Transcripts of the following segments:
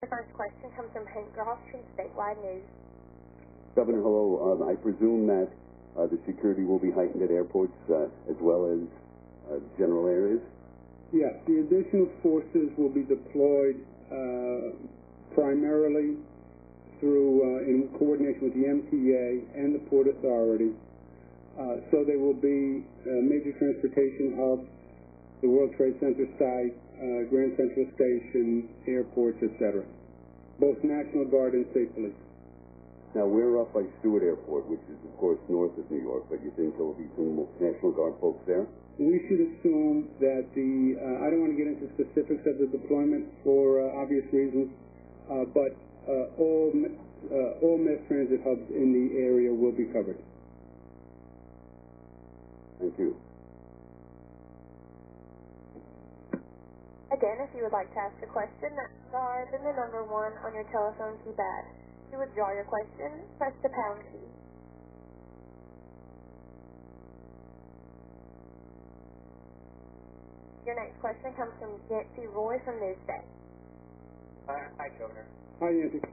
The first question comes from Hank Gross from Statewide News. Governor, hello. I presume that the security will be heightened at airports as well as general areas? Yes, the additional forces will be deployed primarily through, in coordination with the MTA and the Port Authority. So there will be major transportation hubs, the World Trade Center site, Grand Central Station, airports, etc. Both National Guard and State Police. Now, we're up by Stewart Airport, which is, of course, north of New York, but you think there will be some National Guard folks there? We should assume that I don't want to get into specifics of the deployment for obvious reasons, but all mass transit hubs in the area will be covered. Thank you. Again, if you would like to ask a question, that's star, then the number 1 on your telephone keypad. To withdraw your question, press the pound key. Your next question comes from Yancy Roy from Newsday. Hi, Governor. Hi, Yancy.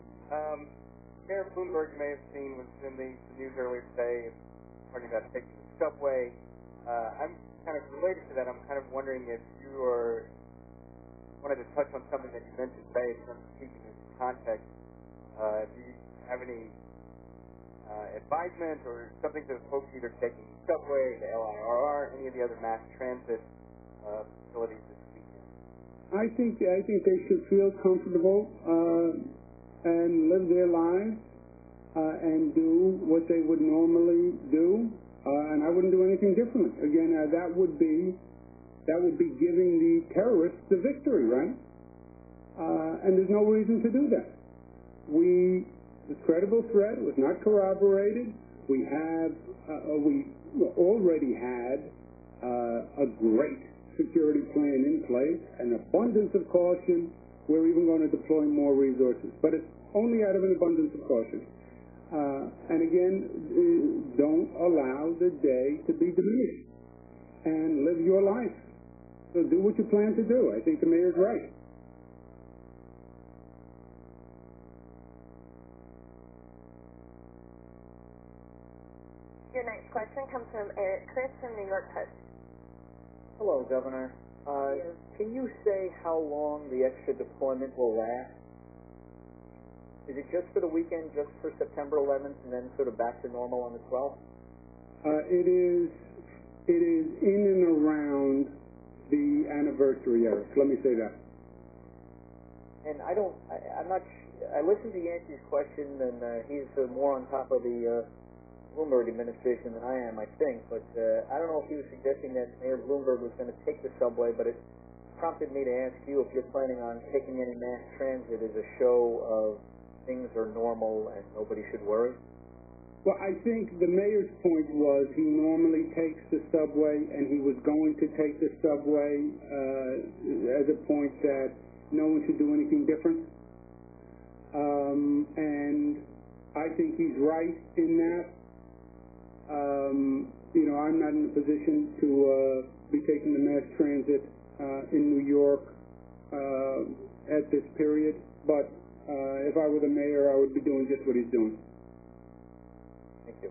Mayor Bloomberg, you may have seen, was in the news earlier today talking about taking the subway. I'm kind of related to that. I'm kind of wondering if you wanted to touch on something that you mentioned today in terms of keeping this in context. Do you have any advisement or something to the folks either taking the subway, the LIRR, any of the other mass transit facilities this weekend? I think they should feel comfortable and live their lives and do what they would normally do, and I wouldn't do anything different. Again, that would be giving the terrorists the victory, right? And there's no reason to do that. The credible threat was not corroborated. We already had a great security plan in place, an abundance of caution. We're even going to deploy more resources, but it's only out of an abundance of caution. And again, don't allow the day to be diminished and live your life. So do what you plan to do. I think the mayor's right. Your next question comes from Eric Chris from New York Post. Hello, Governor. Can you say how long the extra deployment will last? Is it just for the weekend, just for September 11th, and then sort of back to normal on the 12th? It is in and around the anniversary, Eric. Let me say that. And I listened to Yancey's question, and he's more on top of the Bloomberg administration than I am, I think. But I don't know if he was suggesting that Mayor Bloomberg was going to take the subway, but it prompted me to ask you if you're planning on taking any mass transit as a show of things are normal and nobody should worry. Well, I think the mayor's point was he normally takes the subway, and he was going to take the subway as a point that no one should do anything different. And I think he's right in that. I'm not in a position to be taking the mass transit in New York at this period, but if I were the mayor, I would be doing just what he's doing. Thank you.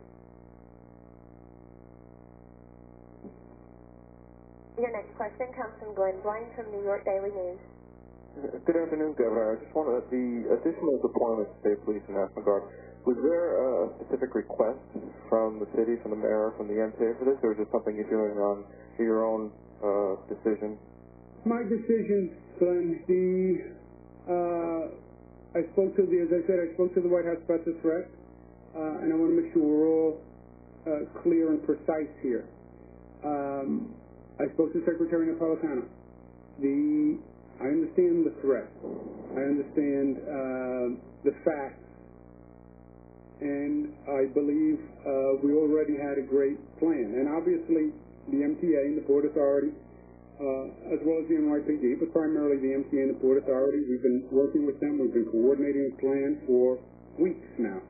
Your next question comes from Glenn Blaine from New York Daily News. Good afternoon, Governor. I just wanted the additional deployment of state police and National Guard. Was there a specific request from the city, from the mayor, from the MTA for this, or is it something you're doing on your own decision? My decision, Glenn. As I said, I spoke to the White House about the threat, and I want to make sure we're all clear and precise here. I spoke to Secretary Napolitano. I understand the threat. I understand the facts. And I believe we already had a great plan. And obviously, the MTA and the Port Authority, as well as the NYPD, but primarily the MTA and the Port Authority, we've been working with them. We've been coordinating a plan for weeks now.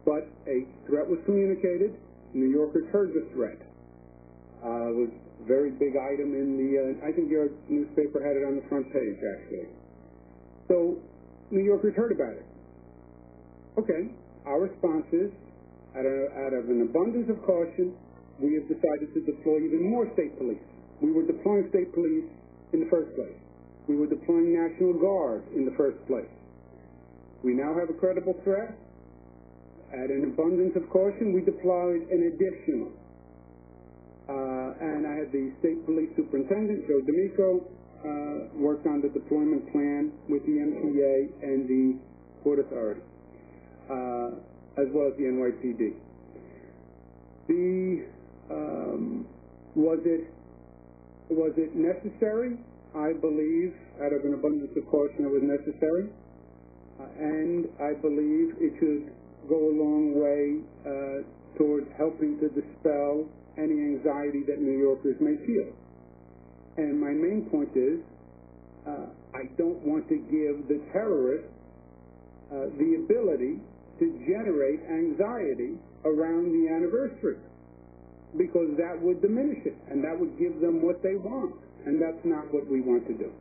But a threat was communicated. New Yorkers heard the threat. It was a very big item in the, I think your newspaper had it on the front page, actually. So New Yorkers heard about it. Okay, our response is, out of an abundance of caution, we have decided to deploy even more state police. We were deploying state police in the first place. We were deploying National Guard in the first place. We now have a credible threat. At an abundance of caution, we deployed an additional. And I had the state police superintendent, Joe D'Amico, worked on the deployment plan with the MTA and the Port Authority, as well as the NYPD. Was it necessary? I believe, out of an abundance of caution, it was necessary. And I believe it should go a long way towards helping to dispel any anxiety that New Yorkers may feel. And my main point is, I don't want to give the terrorists the ability to generate anxiety around the anniversary, because that would diminish it, and that would give them what they want, and that's not what we want to do.